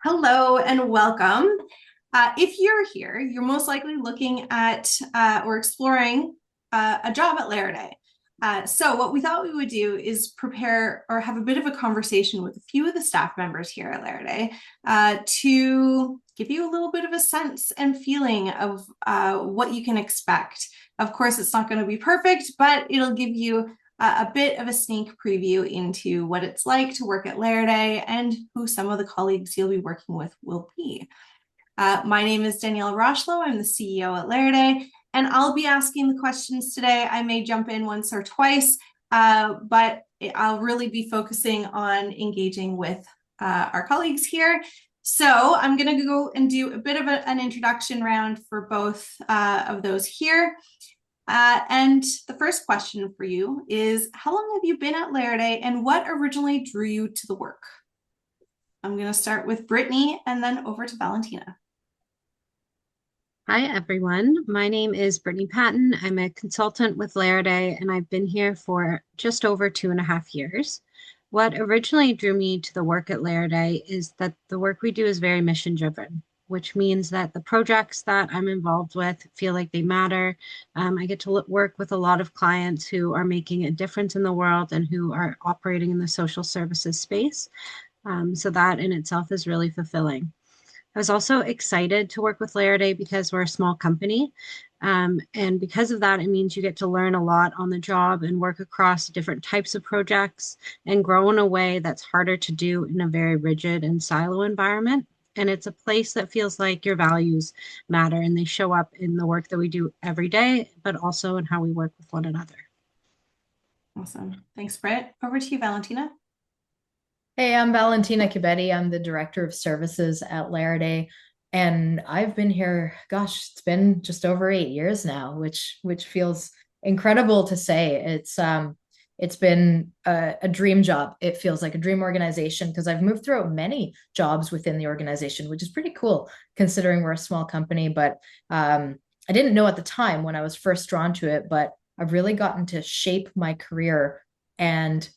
Hello and welcome. If you're here, you're most likely looking at or exploring a job at Laridae. So what we thought we would do is prepare or have a bit of a conversation with a few of the staff members here at Laridae to give you a little bit of a sense and feeling of what you can expect. Of course, it's not going to be perfect, but it'll give you a bit of a sneak preview into what it's like to work at Laridae and who some of the colleagues you'll be working with will be. My name is Danielle Rochlow. I'm the CEO at Laridae, and I'll be asking the questions today. I may jump in once or twice, but I'll really be focusing on engaging with our colleagues here. So I'm going to go and do a bit of an introduction round for both of those here. And the first question for you is, how long have you been at Laridae and what originally drew you to the work? I'm going to start with Brittany and then over to Valentina. Hi, everyone. My name is Brittany Patton. I'm a consultant with Laridae, and I've been here for just over 2.5 years. What originally drew me to the work at Laridae is that the work we do is very mission driven, which means that the projects that I'm involved with feel like they matter. I get to work with a lot of clients who are making a difference in the world and who are operating in the social services space. So that in itself is really fulfilling. I was also excited to work with Laridae because we're a small company. And because of that, it means you get to learn a lot on the job and work across different types of projects and grow in a way that's harder to do in a very rigid and silo environment. And it's a place that feels like your values matter and they show up in the work that we do every day, but also in how we work with one another. Awesome. Thanks, Britt. Over to you, Valentina. Hey, I'm Valentina Kibetti. I'm the Director of Services at Laridae, and I've been here, gosh, it's been just over 8 years now, which feels incredible to say. It's been a dream job. It feels like a dream organization because I've moved through many jobs within the organization, which is pretty cool considering we're a small company. But I didn't know at the time when I was first drawn to it, but I've really gotten to shape my career and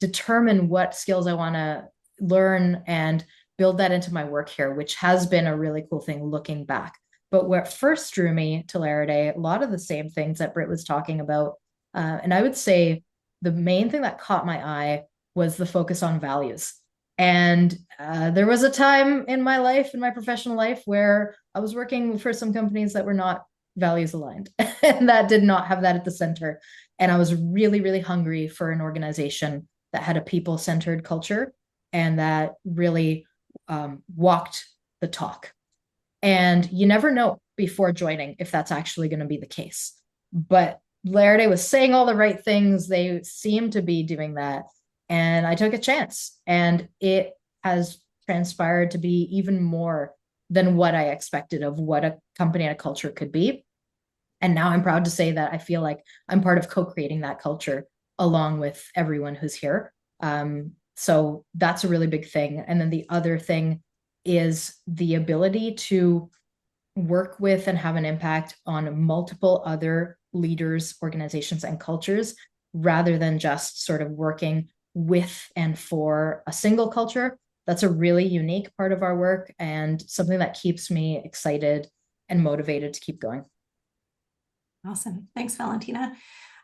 determine what skills I want to learn and build that into my work here, which has been a really cool thing looking back. But what first drew me to Laridae, a lot of the same things that Britt was talking about. And I would say the main thing that caught my eye was the focus on values. And there was a time in my life, in my professional life, where I was working for some companies that were not values aligned and that did not have that at the center. And I was really, really hungry for an organization that had a people centered culture and that really walked the talk. And you never know before joining if that's actually going to be the case. But Laridae was saying all the right things. They seemed to be doing that. And I took a chance. And it has transpired to be even more than what I expected of what a company and a culture could be. And now I'm proud to say that I feel like I'm part of co-creating that culture along with everyone who's here. So that's a really big thing. And then the other thing is the ability to work with and have an impact on multiple other leaders, organizations, and cultures rather than just sort of working with and for a single culture. That's a really unique part of our work and something that keeps me excited and motivated to keep going. Awesome. Thanks, Valentina.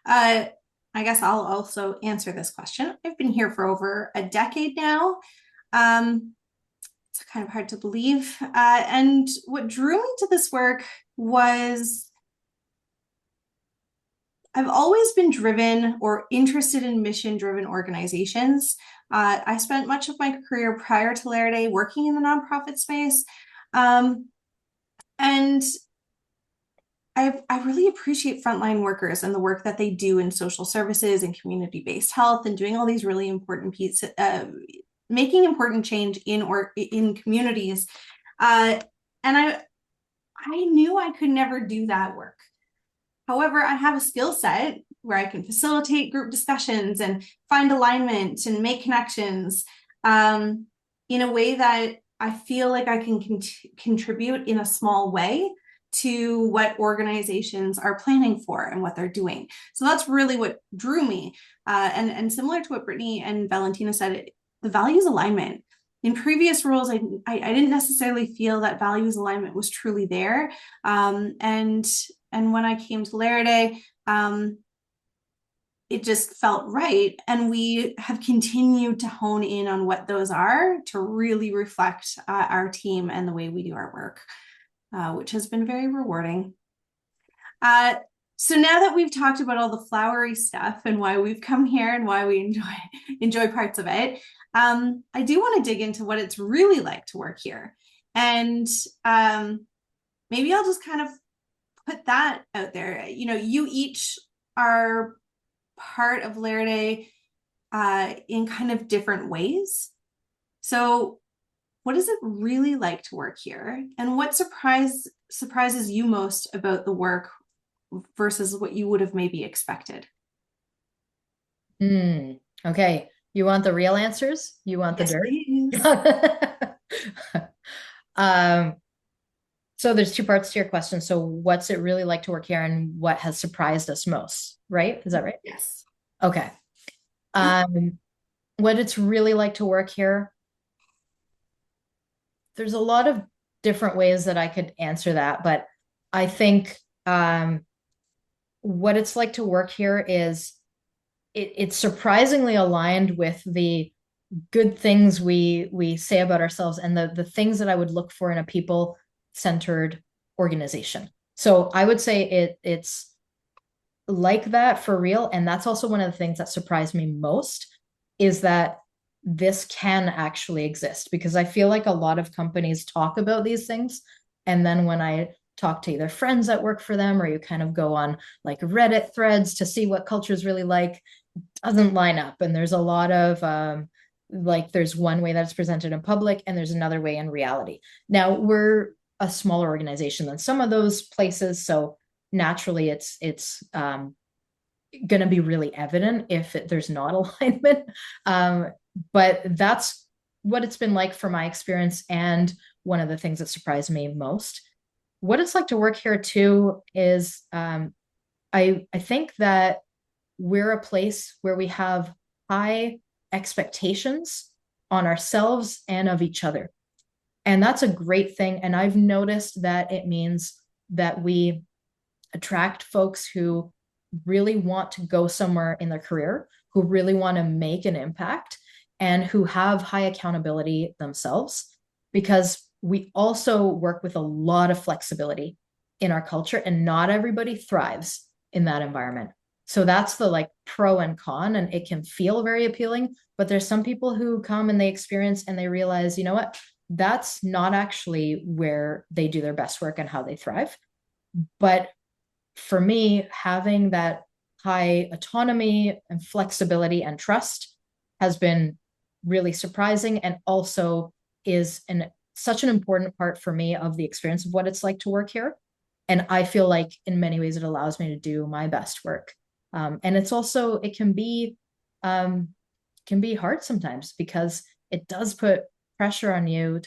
I guess I'll also answer this question. I've been here for over a decade now. It's kind of hard to believe. And what drew me to this work was I've always been driven or interested in mission-driven organizations. I spent much of my career prior to Laridae working in the nonprofit space. And I really appreciate frontline workers and the work that they do in social services and community-based health and doing all these really important pieces, making important change in communities. And I knew I could never do that work. However, I have a skill set where I can facilitate group discussions and find alignment and make connections in a way that I feel like I can contribute in a small way to what organizations are planning for and what they're doing. So that's really what drew me. And similar to what Brittany and Valentina said, the values alignment. in previous roles, I didn't necessarily feel that values alignment was truly there. And when I came to Laridae, it just felt right. And we have continued to hone in on what those are to really reflect our team and the way we do our work, which has been very rewarding. So now that we've talked about all the flowery stuff and why we've come here and why we enjoy parts of it, I do want to dig into what it's really like to work here. And maybe I'll just kind of put that out there. You each are part of Laridae in kind of different ways. So what is it really like to work here? And what surprises you most about the work versus what you would have maybe expected? Okay. You want the real answers? You want the Yes, dirt? please. So there's two parts to your question. So what's it really like to work here and what has surprised us most, right? Is that right? Yes. Okay. What it's really like to work here, there's a lot of different ways that I could answer that, but I think what it's like to work here is it's surprisingly aligned with the good things we say about ourselves and the things that I would look for in a people-centered organization. So I would say it's like that for real. And that's also one of the things that surprised me most is that this can actually exist, because I feel like a lot of companies talk about these things. And then when I talk to either friends that work for them, or you kind of go on like Reddit threads to see what culture is really like, doesn't line up. And there's a lot of like, there's one way that's presented in public and there's another way in reality. Now we're a smaller organization than some of those places. So naturally it's going to be really evident if there's not alignment. But that's what it's been like for my experience. And one of the things that surprised me most. What it's like to work here too is I think that we're a place where we have high expectations on ourselves and of each other. And that's a great thing. And I've noticed that it means that we attract folks who really want to go somewhere in their career, who really want to make an impact, and who have high accountability themselves, because we also work with a lot of flexibility in our culture, and not everybody thrives in that environment. So that's the like pro and con, and it can feel very appealing, but there's some people who come and they experience and they realize, you know what, that's not actually where they do their best work and how they thrive. But for me, having that high autonomy and flexibility and trust has been really surprising, and also is such an important part for me of the experience of what it's like to work here. And I feel like in many ways it allows me to do my best work. And it's also, it can be hard sometimes, because it does put pressure on you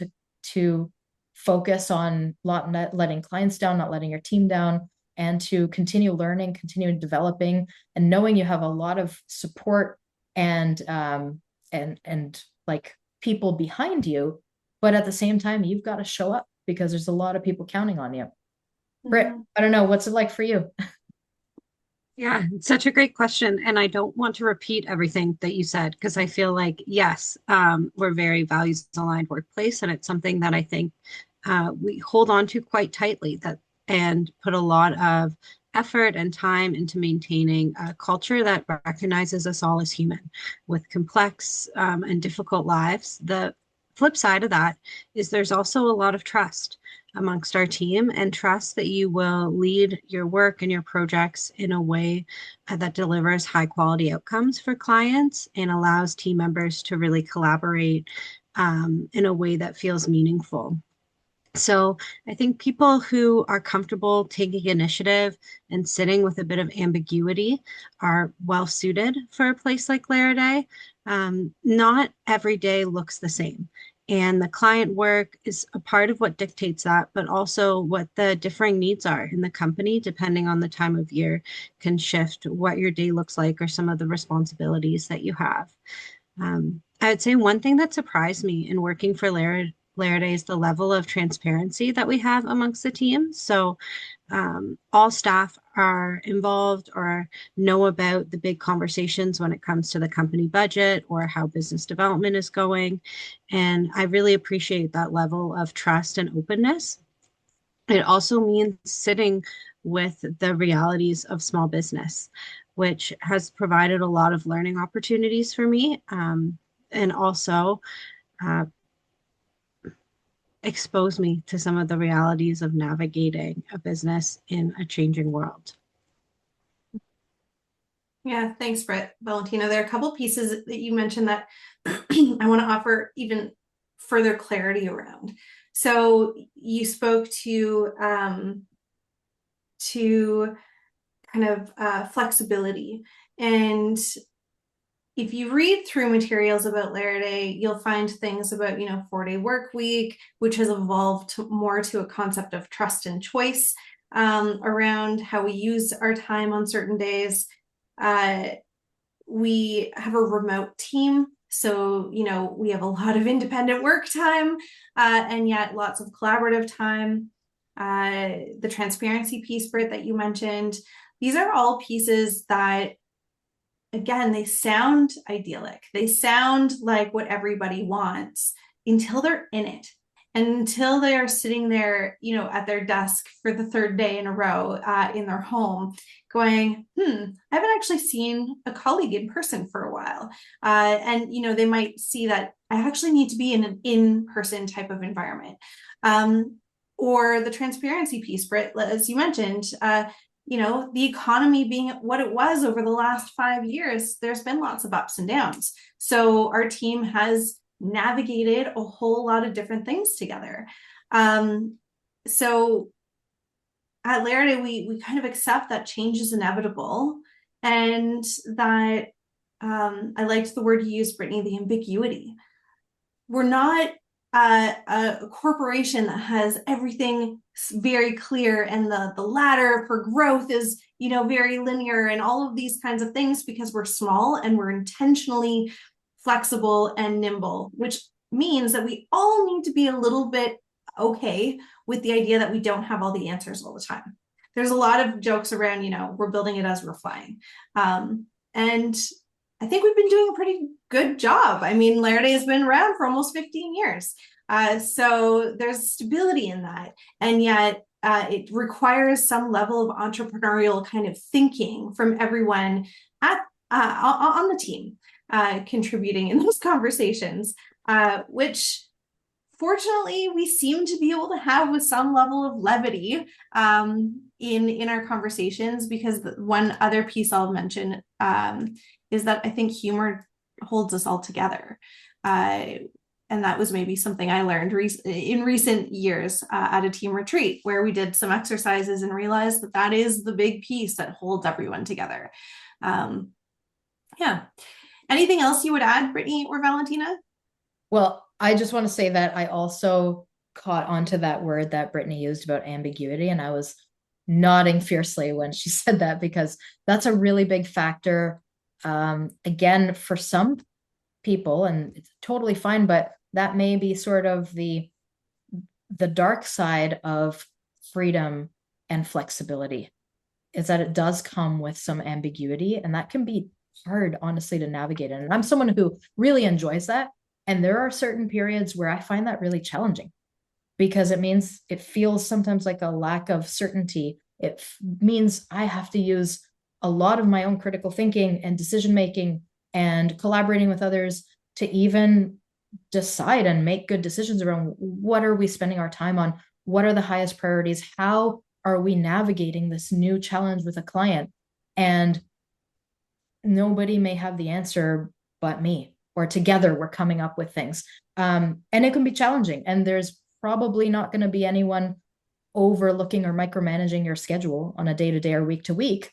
to focus on not letting clients down, not letting your team down, and to continue learning, continue developing, and knowing you have a lot of support and like people behind you. But at the same time, you've got to show up because there's a lot of people counting on you. Mm-hmm. Britt, I don't know, what's it like for you? Yeah, it's such a great question. And I don't want to repeat everything that you said, because I feel like, yes, we're very values aligned workplace. And it's something that I think we hold on to quite tightly, and put a lot of effort and time into maintaining a culture that recognizes us all as human with complex and difficult lives. The flip side of that is there's also a lot of trust amongst our team, and trust that you will lead your work and your projects in a way that delivers high quality outcomes for clients and allows team members to really collaborate in a way that feels meaningful. So I think people who are comfortable taking initiative and sitting with a bit of ambiguity are well suited for a place like Laridae. Not every day looks the same. And the client work is a part of what dictates that, but also what the differing needs are in the company, depending on the time of year, can shift what your day looks like or some of the responsibilities that you have. I would say one thing that surprised me in working for Laridae is the level of transparency that we have amongst the team. So all staff are involved or know about the big conversations when it comes to the company budget or how business development is going. And I really appreciate that level of trust and openness. It also means sitting with the realities of small business, which has provided a lot of learning opportunities for me. And also uh, expose me to some of the realities of navigating a business in a changing world. Yeah, thanks, Valentina. There are a couple pieces that you mentioned that I want to offer even further clarity around. So you spoke to kind of flexibility, and if you read through materials about Laridae, you'll find things about, 4-day work week, which has evolved more to a concept of trust and choice around how we use our time on certain days. We have a remote team. So, we have a lot of independent work time and yet lots of collaborative time. The transparency piece, Britt, that you mentioned, these are all pieces that, again, they sound idyllic. They sound like what everybody wants until they're in it. And until they are sitting there, at their desk for the third day in a row in their home going, I haven't actually seen a colleague in person for a while. And, they might see that I actually need to be in an in-person type of environment. Or the transparency piece, Britt, as you mentioned, the economy being what it was over the last 5 years, there's been lots of ups and downs. So our team has navigated a whole lot of different things together. So at Laridae, we kind of accept that change is inevitable, and that I liked the word you used, Brittany, the ambiguity. We're not a corporation that has everything very clear, and the ladder for growth is very linear and all of these kinds of things, because we're small and we're intentionally flexible and nimble, which means that we all need to be a little bit okay with the idea that we don't have all the answers all the time. There's a lot of jokes around, we're building it as we're flying. And I think we've been doing a pretty good job. I mean, Laridae has been around for almost 15 years. So there's stability in that. And yet it requires some level of entrepreneurial kind of thinking from everyone on the team contributing in those conversations, which fortunately we seem to be able to have with some level of levity in our conversations, because one other piece I'll mention is that I think humor holds us all together. And that was maybe something I learned in recent years at a team retreat, where we did some exercises and realized that is the big piece that holds everyone together. Yeah. Anything else you would add, Brittany or Valentina? Well, I just want to say that I also caught onto that word that Brittany used about ambiguity, and I was nodding fiercely when she said that, because that's a really big factor. Again, for some people, and it's totally fine, but that may be sort of the dark side of freedom and flexibility, is that it does come with some ambiguity, and that can be hard, honestly, to navigate. And I'm someone who really enjoys that. And there are certain periods where I find that really challenging, because it feels sometimes like a lack of certainty. It means I have to use a lot of my own critical thinking and decision-making and collaborating with others to even decide and make good decisions around what are we spending our time on? What are the highest priorities? How are we navigating this new challenge with a client? And nobody may have the answer but me, or together we're coming up with things. And it can be challenging. And there's probably not going to be anyone overlooking or micromanaging your schedule on a day-to-day or week-to-week.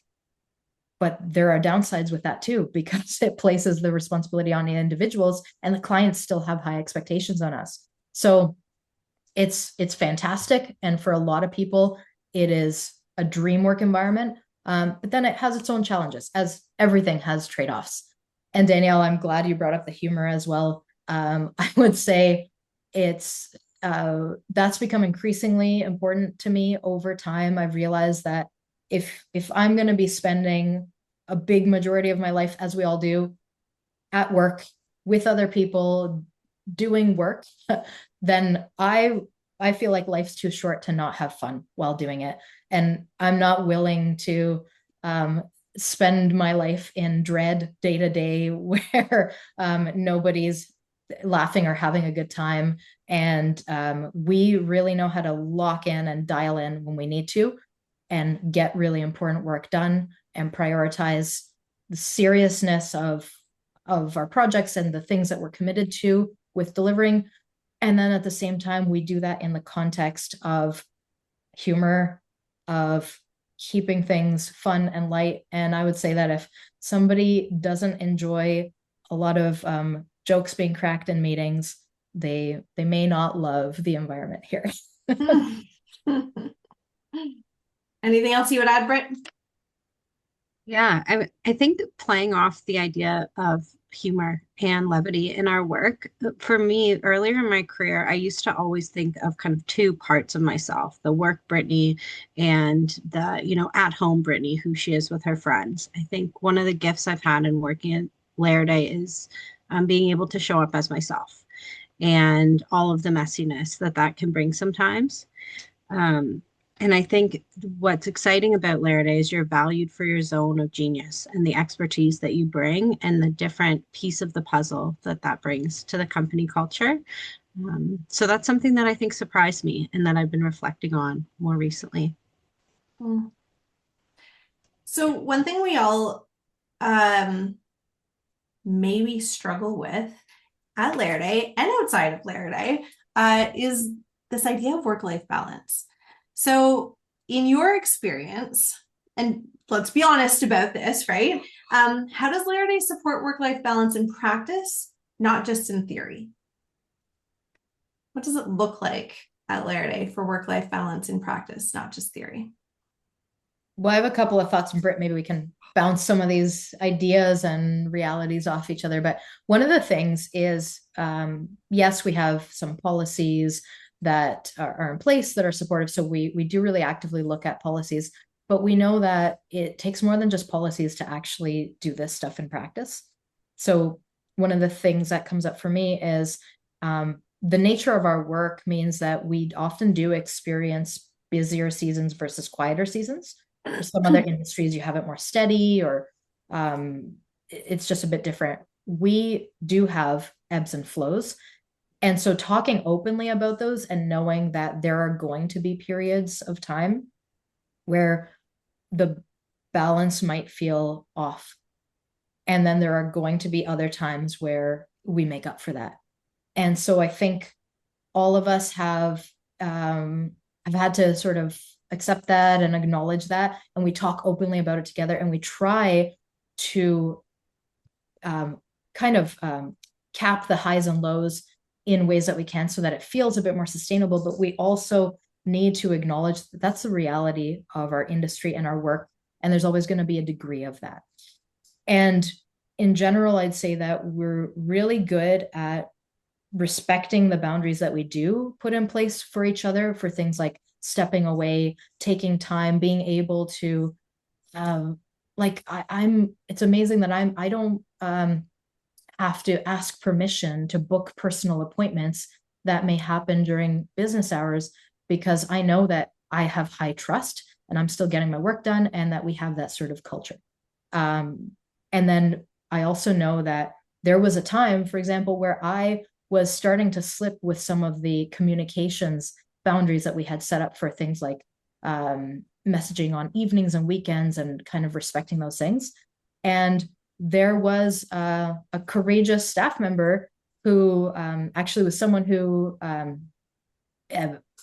But there are downsides with that too, because it places the responsibility on the individuals, and the clients still have high expectations on us. So it's fantastic. And for a lot of people, it is a dream work environment. But then it has its own challenges, as everything has trade-offs. And Danielle, I'm glad you brought up the humor as well. I would say it's that's become increasingly important to me over time. I've realized that if I'm going to be spending a big majority of my life, as we all do, at work with other people doing work, then I feel like life's too short to not have fun while doing it. And I'm not willing to um, spend my life in dread day to day where nobody's laughing or having a good time. And we really know how to lock in and dial in when we need to and get really important work done and prioritize the seriousness of our projects and the things that we're committed to with delivering. And then at the same time, we do that in the context of humor, of keeping things fun and light. And I would say that if somebody doesn't enjoy a lot of jokes being cracked in meetings, they may not love the environment here. Anything else you would add, Britt? Yeah, I think that playing off the idea of humor and levity in our work, for me, earlier in my career, I used to always think of kind of two parts of myself, the work Brittany and the, at home Brittany, who she is with her friends. I think one of the gifts I've had in working at Laridae is being able to show up as myself and all of the messiness that can bring sometimes. And I think what's exciting about Laridae is you're valued for your zone of genius and the expertise that you bring and the different piece of the puzzle that brings to the company culture. So that's something that I think surprised me and that I've been reflecting on more recently. So one thing we all maybe struggle with at Laridae and outside of Laridae is this idea of work-life balance. So in your experience, and let's be honest about this, right? How does Laridae support work-life balance in practice, not just in theory? What does it look like at Laridae for work-life balance in practice, not just theory? Well, I have a couple of thoughts, and Britt, maybe we can bounce some of these ideas and realities off each other. But one of the things is, yes, we have some policies that are in place that are supportive. So we do really actively look at policies, but we know that it takes more than just policies to actually do this stuff in practice. So one of the things that comes up for me is the nature of our work means that we often do experience busier seasons versus quieter seasons. For some other industries, you have it more steady or it's just a bit different. We do have ebbs and flows. And so talking openly about those and knowing that there are going to be periods of time where the balance might feel off. And then there are going to be other times where we make up for that. And so I think all of us have had to sort of accept that and acknowledge that. And we talk openly about it together and we try to cap the highs and lows in ways that we can so that it feels a bit more sustainable. But we also need to acknowledge that that's the reality of our industry and our work. And there's always going to be a degree of that. And in general, I'd say that we're really good at respecting the boundaries that we do put in place for each other for things like stepping away, taking time, being able to, it's amazing that I don't have to ask permission to book personal appointments that may happen during business hours because I know that I have high trust and I'm still getting my work done and that we have that sort of culture. And then I also know that there was a time, for example, where I was starting to slip with some of the communications boundaries that we had set up for things like messaging on evenings and weekends and kind of respecting those things. And there was a courageous staff member who actually was someone who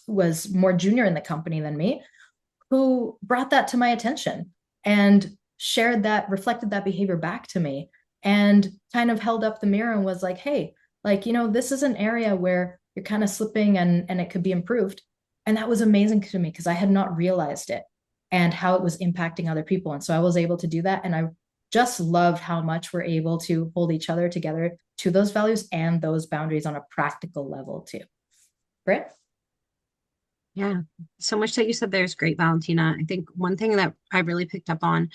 was more junior in the company than me, who brought that to my attention and shared that, reflected that behavior back to me and kind of held up the mirror and was like, hey, this is an area where you're kind of slipping and it could be improved. And that was amazing to me because I had not realized it and how it was impacting other people. And so I was able to do that. And I just love how much we're able to hold each other together to those values and those boundaries on a practical level too. Britt? Yeah, so much that you said there is great, Valentina. I think one thing that I really picked up on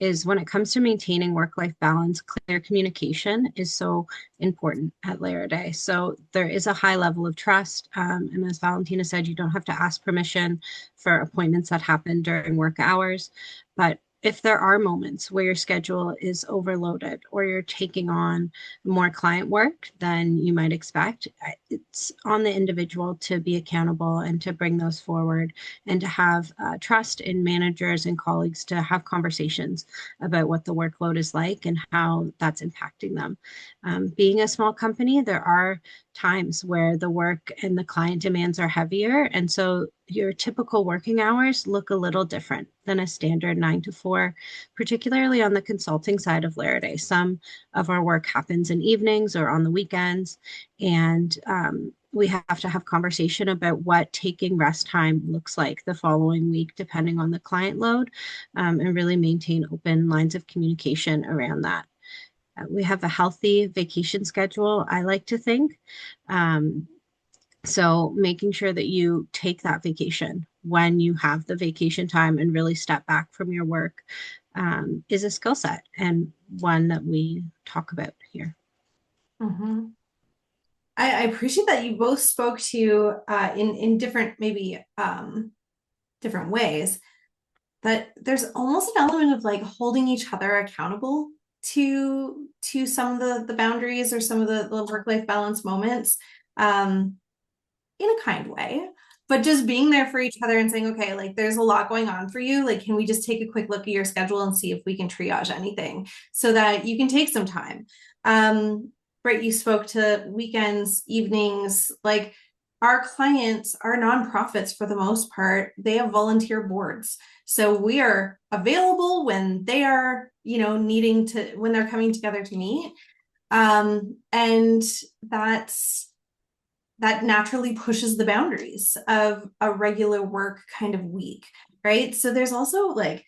is when it comes to maintaining work-life balance, clear communication is so important at Laridae. So there is a high level of trust. And as Valentina said, you don't have to ask permission for appointments that happen during work hours. But if there are moments where your schedule is overloaded or you're taking on more client work than you might expect, it's on the individual to be accountable and to bring those forward and to have trust in managers and colleagues to have conversations about what the workload is like and how that's impacting them. Being a small company, there are times where the work and the client demands are heavier. And so your typical working hours look a little different than a standard 9 to 4, particularly on the consulting side of Laridae. Some of our work happens in evenings or on the weekends, and we have to have conversation about what taking rest time looks like the following week, depending on the client load, and really maintain open lines of communication around that. We have a healthy vacation schedule, I like to think. Um, so making sure that you take that vacation when you have the vacation time and really step back from your work is a skill set and one that we talk about here. Mm-hmm. I appreciate that you both spoke to in different maybe different ways, that there's almost an element of like holding each other accountable to some of the boundaries or some of the work-life balance moments in a kind way, but just being there for each other and saying, okay, like there's a lot going on for you, like can we just take a quick look at your schedule and see if we can triage anything so that you can take some time. Right, you spoke to weekends, evenings, like our clients are nonprofits for the most part. They have volunteer boards. So we are available when they are, needing to, when they're coming together to meet. And that naturally pushes the boundaries of a regular work kind of week, right? So there's also like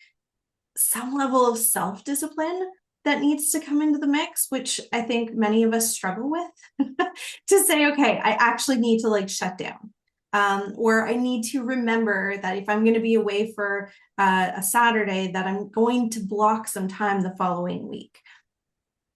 some level of self-discipline that needs to come into the mix, which I think many of us struggle with to say, okay, I actually need to like shut down. Or I need to remember that if I'm going to be away for a Saturday, that I'm going to block some time the following week.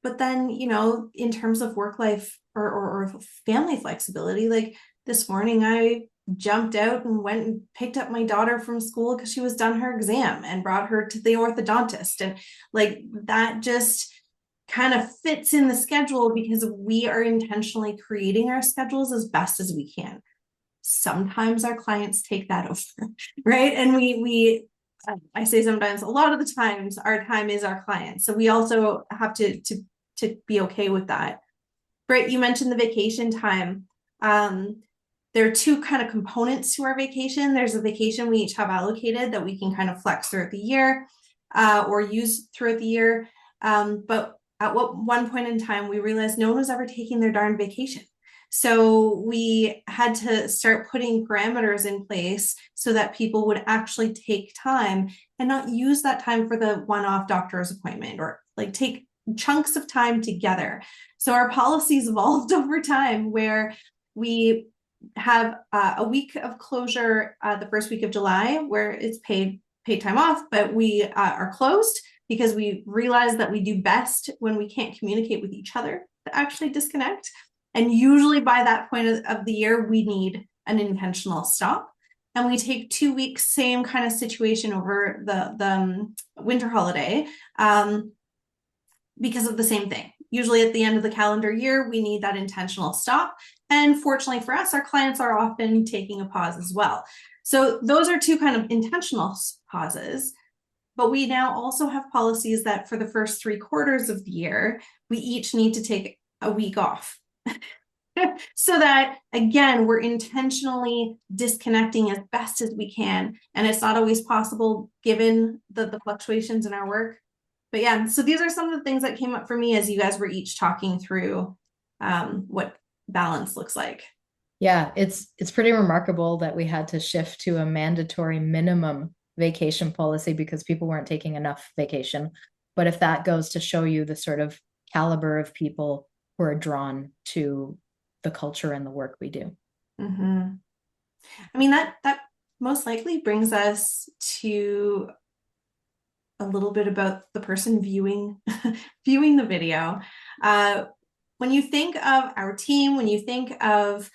But then, in terms of work life or family flexibility, like this morning, I jumped out and went and picked up my daughter from school because she was done her exam and brought her to the orthodontist. And like that just kind of fits in the schedule because we are intentionally creating our schedules as best as we can. Sometimes our clients take that over, right? And I say sometimes, a lot of the times our time is our client. So we also have to be okay with that. Britt, you mentioned the vacation time. There are two kind of components to our vacation. There's a vacation we each have allocated that we can kind of flex throughout the year or use throughout the year. But at one point in time, we realized no one was ever taking their darn vacation. So we had to start putting parameters in place so that people would actually take time and not use that time for the one-off doctor's appointment or like take chunks of time together. So our policies evolved over time where we have a week of closure the first week of July where it's paid time off, but we are closed because we realize that we do best when we can't communicate with each other to actually disconnect. And usually by that point of the year, we need an intentional stop. And we take 2 weeks, same kind of situation over the winter holiday because of the same thing. Usually at the end of the calendar year, we need that intentional stop. And fortunately for us, our clients are often taking a pause as well. So those are two kind of intentional pauses. But we now also have policies that for the first 3/4 of the year, we each need to take a week off. So that, again, we're intentionally disconnecting as best as we can. And it's not always possible given the fluctuations in our work. But yeah, so these are some of the things that came up for me as you guys were each talking through what balance looks like. Yeah, it's pretty remarkable that we had to shift to a mandatory minimum vacation policy because people weren't taking enough vacation. But if that goes to show you the sort of caliber of people who are drawn to the culture and the work we do. Mm-hmm. I mean, that most likely brings us to a little bit about the person viewing viewing the video. When you think of our team, when you think of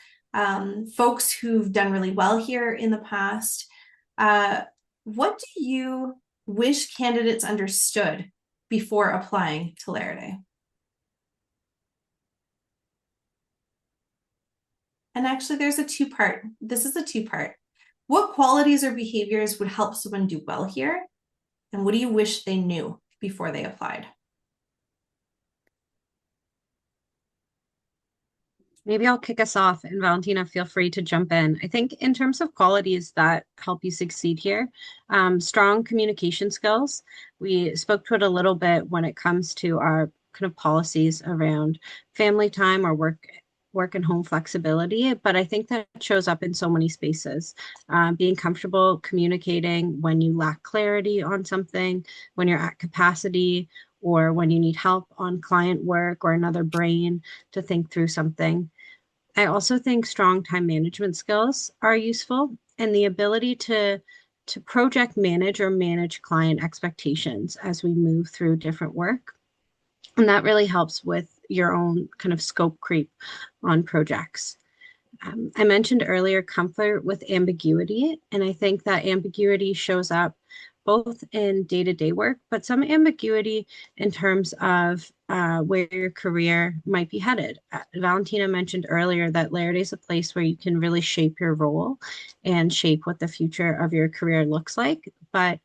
folks who've done really well here in the past, what do you wish candidates understood before applying to Laridae? And actually, there's a two-part. This is a two-part. What qualities or behaviors would help someone do well here? And what do you wish they knew before they applied? Maybe I'll kick us off, and Valentina, feel free to jump in. I think in terms of qualities that help you succeed here, strong communication skills. We spoke to it a little bit when it comes to our kind of policies around family time or work and home flexibility, but I think that shows up in so many spaces. Being comfortable communicating when you lack clarity on something, when you're at capacity, or when you need help on client work or another brain to think through something. I also think strong time management skills are useful, and the ability to project manage or manage client expectations as we move through different work. And that really helps with your own kind of scope creep on projects. I mentioned earlier comfort with ambiguity, and I think that ambiguity shows up both in day-to-day work, but some ambiguity in terms of where your career might be headed. Valentina mentioned earlier that Laridae is a place where you can really shape your role and shape what the future of your career looks like, but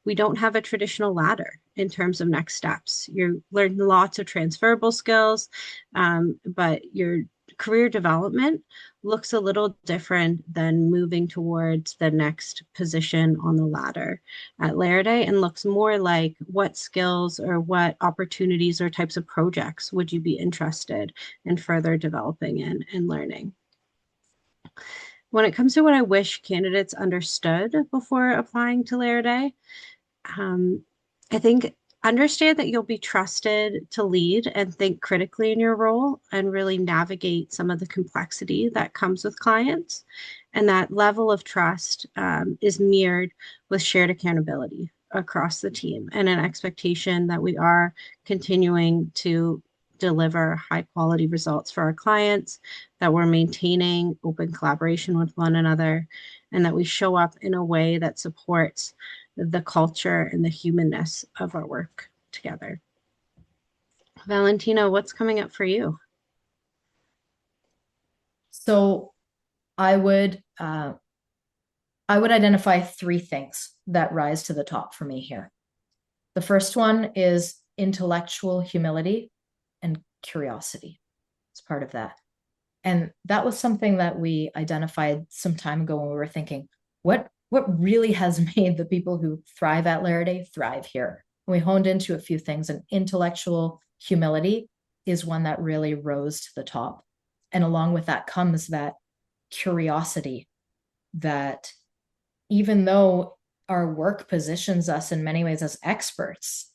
we don't have a traditional ladder in terms of next steps. You learn lots of transferable skills, but your career development looks a little different than moving towards the next position on the ladder at Laridae, and looks more like what skills or what opportunities or types of projects would you be interested in further developing in and learning. When it comes to what I wish candidates understood before applying to Laridae, I think understand that you'll be trusted to lead and think critically in your role and really navigate some of the complexity that comes with clients. And that level of trust is mirrored with shared accountability across the team and an expectation that we are continuing to deliver high quality results for our clients, that we're maintaining open collaboration with one another, and that we show up in a way that supports the culture and the humanness of our work together. Valentina, what's coming up for you? So I would identify three things that rise to the top for me here. The first one is intellectual humility and curiosity. It's part of that. And that was something that we identified some time ago when we were thinking, what really has made the people who thrive at Laridae thrive here? And we honed into a few things, and intellectual humility is one that really rose to the top. And along with that comes that curiosity, that even though our work positions us in many ways as experts,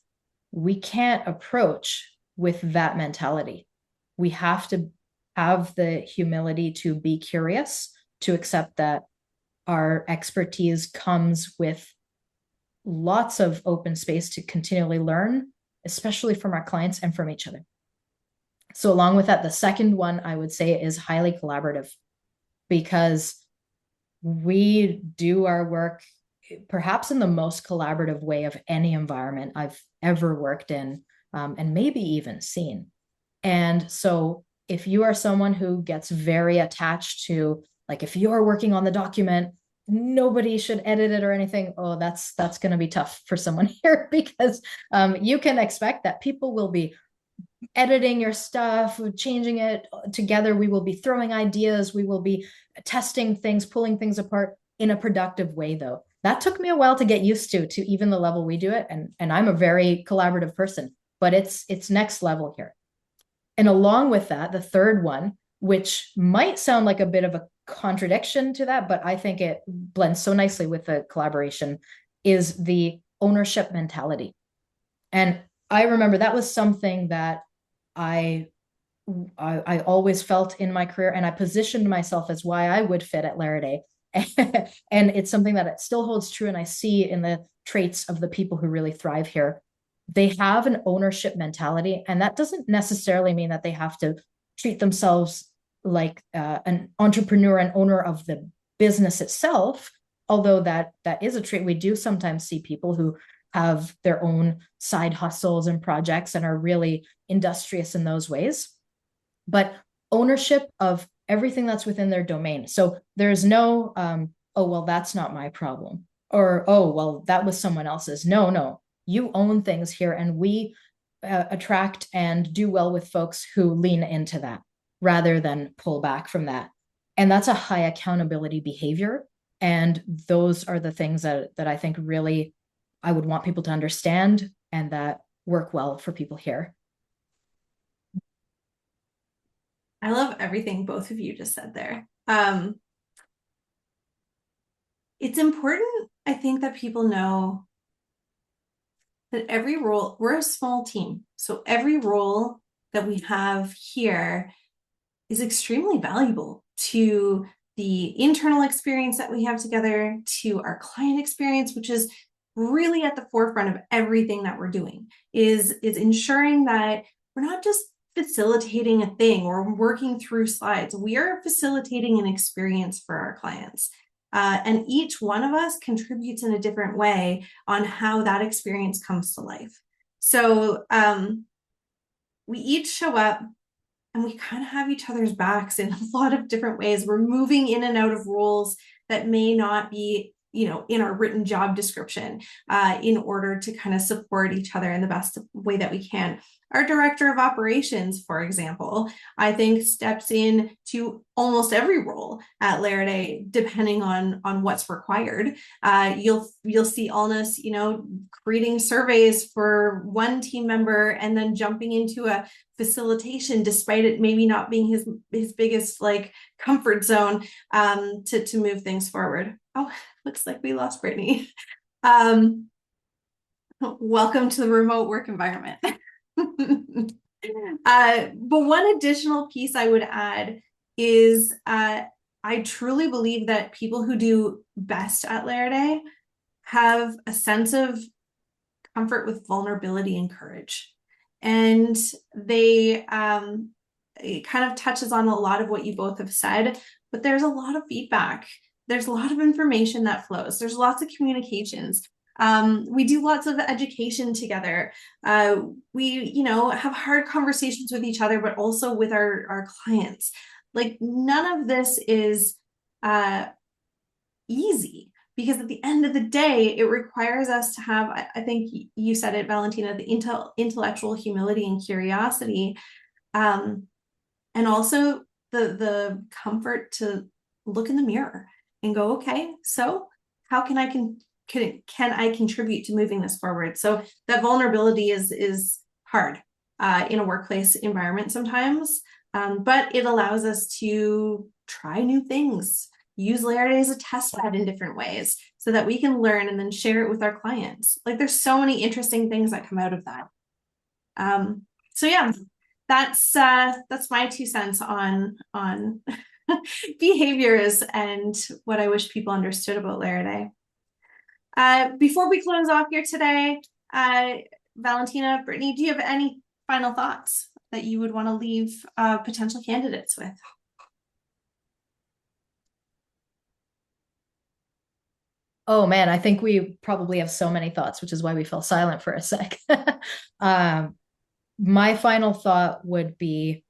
we can't approach with that mentality. We have to have the humility to be curious, to accept that our expertise comes with lots of open space to continually learn, especially from our clients and from each other. So along with that, the second one I would say is highly collaborative, because we do our work perhaps in the most collaborative way of any environment I've ever worked in, and maybe even seen. And so if you are someone who gets very attached to, like, if you're working on the document, nobody should edit it or anything, oh, that's going to be tough for someone here, because you can expect that people will be editing your stuff, changing it together. We will be throwing ideas. We will be testing things, pulling things apart in a productive way, though. That took me a while to get used to even the level we do it. And I'm a very collaborative person, but it's next level here. And along with that, the third one, which might sound like a bit of a contradiction to that, but I think it blends so nicely with the collaboration, is the ownership mentality. And I remember that was something that I I always felt in my career, and I positioned myself as why I would fit at Laridae. And it's something that it still holds true, and I see in the traits of the people who really thrive here. They have an ownership mentality, and that doesn't necessarily mean that they have to treat themselves like an entrepreneur and owner of the business itself. Although that is a trait, we do sometimes see people who have their own side hustles and projects and are really industrious in those ways, but ownership of everything that's within their domain. So there's no, oh, well, that's not my problem. Or, oh, well, that was someone else's. No, no, you own things here. And we attract and do well with folks who lean into that rather than pull back from that. And that's a high accountability behavior. And those are the things that I think really I would want people to understand and that work well for people here. I love everything both of you just said there. It's important, I think, that people know that every role, we're a small team. So every role that we have here is extremely valuable to the internal experience that we have together, to our client experience, which is really at the forefront of everything that we're doing, is ensuring that we're not just facilitating a thing or working through slides. We are facilitating an experience for our clients. And each one of us contributes in a different way on how that experience comes to life. So we each show up and we kind of have each other's backs in a lot of different ways. We're moving in and out of roles that may not be, in our written job description, in order to kind of support each other in the best way that we can. Our director of operations, for example, I think steps in to almost every role at Laridae, depending on what's required. You'll see Alnus, creating surveys for one team member and then jumping into a facilitation, despite it maybe not being his biggest comfort zone, to move things forward. Oh, looks like we lost Brittany. Welcome to the remote work environment. But one additional piece I would add is I truly believe that people who do best at Laridae have a sense of comfort with vulnerability and courage. And they it kind of touches on a lot of what you both have said, but there's a lot of feedback. There's a lot of information that flows. There's lots of communications. We do lots of education together. We, have hard conversations with each other, but also with our clients. None of this is easy, because at the end of the day, it requires us to have, I think you said it, Valentina, the intellectual humility and curiosity, and also the comfort to look in the mirror and go, okay, so how can I contribute to moving this forward? So that vulnerability is hard in a workplace environment sometimes, but it allows us to try new things, use Laridae as a test bed in different ways so that we can learn and then share it with our clients. There's so many interesting things that come out of that. So yeah, that's my 2 cents on behaviors and what I wish people understood about Laridae. Before we close off here today, Valentina, Brittany, do you have any final thoughts that you would want to leave potential candidates with? Oh man, I think we probably have so many thoughts, which is why we fell silent for a sec. My final thought would be,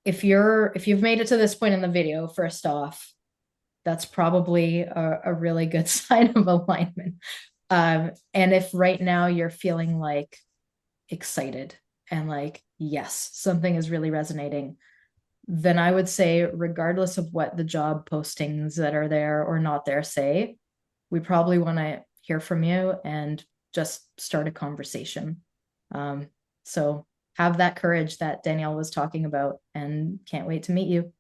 if you've made it to this point in the video, first off, that's probably a really good sign of alignment. And if right now you're feeling excited and yes, something is really resonating, then I would say, regardless of what the job postings that are there or not there say, we probably want to hear from you and just start a conversation. So have that courage that Danielle was talking about, and can't wait to meet you.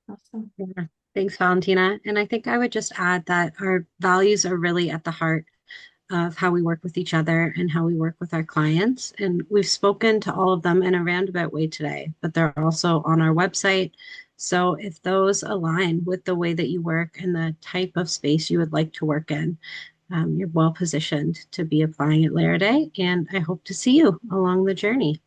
Awesome. Yeah. Thanks, Valentina. And I think I would just add that our values are really at the heart of how we work with each other and how we work with our clients. And we've spoken to all of them in a roundabout way today, but they're also on our website. So if those align with the way that you work and the type of space you would like to work in, you're well positioned to be applying at Laridae. And I hope to see you along the journey.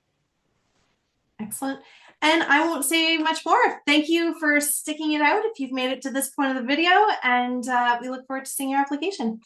Excellent. And I won't say much more. Thank you for sticking it out if you've made it to this point of the video, and we look forward to seeing your application.